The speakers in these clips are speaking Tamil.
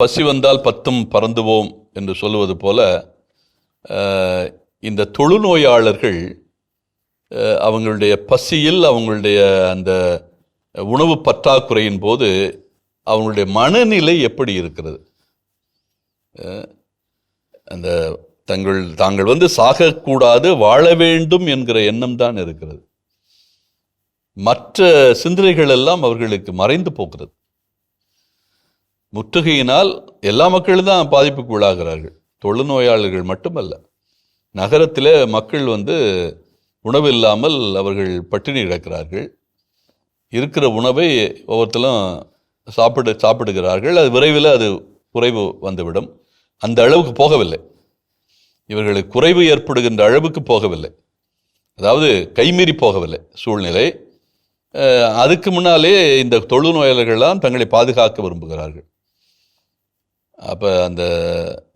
பசி வந்தால் பத்தும் பறந்துவோம் என்று சொல்லுவது போல இந்த தொழுநோயாளர்கள் அவங்களுடைய பசியில் அவங்களுடைய அந்த உணவு பற்றாக்குறையின் போது அவங்களுடைய மனநிலை எப்படி இருக்கிறது? அந்த தாங்கள் வந்து சாகக்கூடாது, வாழ வேண்டும் என்கிற எண்ணம் தான் இருக்கிறது. மற்ற சிந்தனைகள் எல்லாம் அவர்களுக்கு மறைந்து போகிறது. முற்றுகையினால் எல்லா மக்களும் தான் பாதிப்புக்கு உள்ளாகிறார்கள், தொழுநோயாளர்கள் மட்டுமல்ல. நகரத்தில் மக்கள் வந்து உணவு இல்லாமல் அவர்கள் பட்டினி கிடக்கிறார்கள். இருக்கிற உணவை ஒவ்வொருத்தரும் சாப்பிடுகிறார்கள். அது விரைவில் அது குறைவு வந்துவிடும். அந்த அளவுக்கு போகவில்லை, இவர்களுக்கு குறைவு ஏற்படுகின்ற அளவுக்கு போகவில்லை, அதாவது கைமீறி போகவில்லை சூழ்நிலை. அதுக்கு முன்னாலே இந்த தொழுநோயாளர்கள்லாம் தங்களை பாதுகாக்க விரும்புகிறார்கள். அப்போ அந்த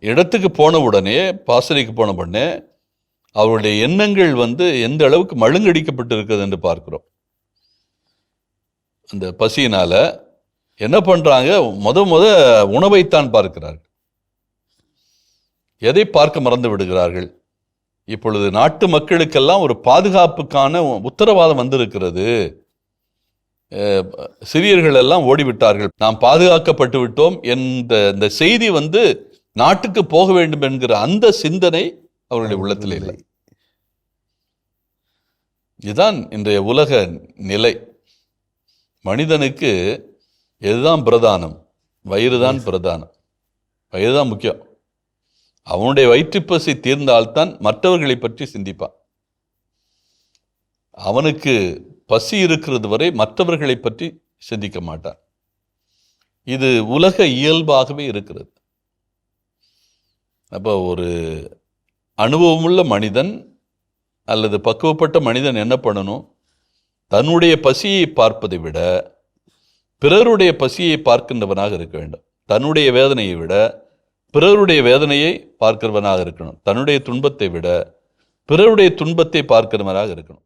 இடத்துக்கு போன உடனே, பாசறைக்கு போன உடனே அவருடைய எண்ணங்கள் வந்து எந்த அளவுக்கு மழுங்கடிக்கப்பட்டு இருக்கிறது என்று பார்க்கிறோம். அந்த பசியினால் என்ன பண்ணுறாங்க? முத உணவைத்தான் பார்க்கிறார்கள். எதை பார்க்க மறந்து விடுகிறார்கள்? இப்பொழுது நாட்டு மக்களுக்கெல்லாம் ஒரு பாதுகாப்புக்கான உத்தரவாதம் வந்திருக்கிறது. சிறியர்கள் எல்லாம் ஓடிவிட்டார்கள், நாம் பாதுகாக்கப்பட்டு விட்டோம் என்ற இந்த செய்தி வந்து நாட்டுக்கு போக வேண்டும் என்கிற அந்த சிந்தனை அவர்களுடைய உள்ளத்தில் இல்லை. இதுதான் இன்றைய உலக நிலை. மனிதனுக்கு எதுதான் பிரதானம்? வயிறு தான் பிரதானம், வயிறு தான் முக்கியம். அவனுடைய வயிற்றுப்பசி தீர்ந்தால்தான் மற்றவர்களை பற்றி சிந்திப்பான். அவனுக்கு பசி இருக்கிறது வரை மற்றவர்களை பற்றி சிந்திக்க மாட்டான். இது உலக இயல்பாகவே இருக்கிறது. அப்போ ஒரு அனுபவமுள்ள மனிதன் அல்லது பக்குவப்பட்ட மனிதன் என்ன பண்ணணும்? தன்னுடைய பசியை பார்ப்பதை விட பிறருடைய பசியை பார்க்கின்றவனாக இருக்க வேண்டும். தன்னுடைய வேதனையை விட பிறருடைய வேதனையை பார்க்கிறவனாக இருக்கணும். தன்னுடைய துன்பத்தை விட பிறருடைய துன்பத்தை பார்க்கிறவனாக இருக்கணும்.